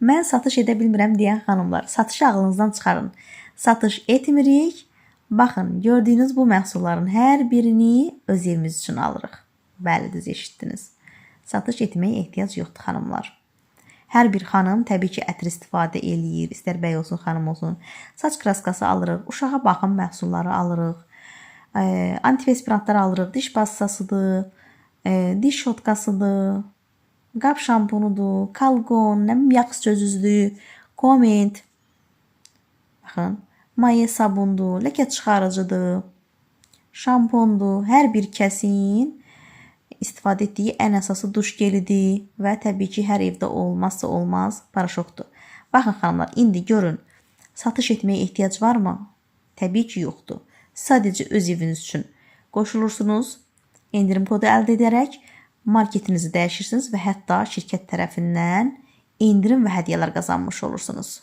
Mən satış edə bilmirəm deyən xanımlar, satışı ağlınızdan çıxarın. Satış etmirik. Baxın, gördüyünüz bu məhsulların hər birini öz evimiz üçün alırıq. Bəli, düz eşitdiniz. Satış etməyə ehtiyac yoxdur xanımlar. Hər bir xanım təbii ki, ətir istifadə eləyir. İstər bəy olsun, xanım olsun. Saç kraskası alırıq, uşağa baxım məhsulları alırıq. Antiperspirantlar alırıq, diş pastasıdır, diş şotkasıdır, qab şampunudur, kalqon, yağ çözücüdür, komment, baxın, maye sabundur, ləkə çıxarıcıdır, şampondur. Hər bir kəsin istifadə etdiyi ən əsası duş gelidir və təbii ki, hər evdə olmazsa olmaz paraşokdur. Baxın xanımlar, indi görün, satış etməyə ehtiyac varmı? Təbii ki, yoxdur. Sadəcə öz eviniz üçün qoşulursunuz, endirim kodu əldə edərək marketinizi dəyişirsiniz və hətta şirkət tərəfindən endirim və hədiyyələr qazanmış olursunuz.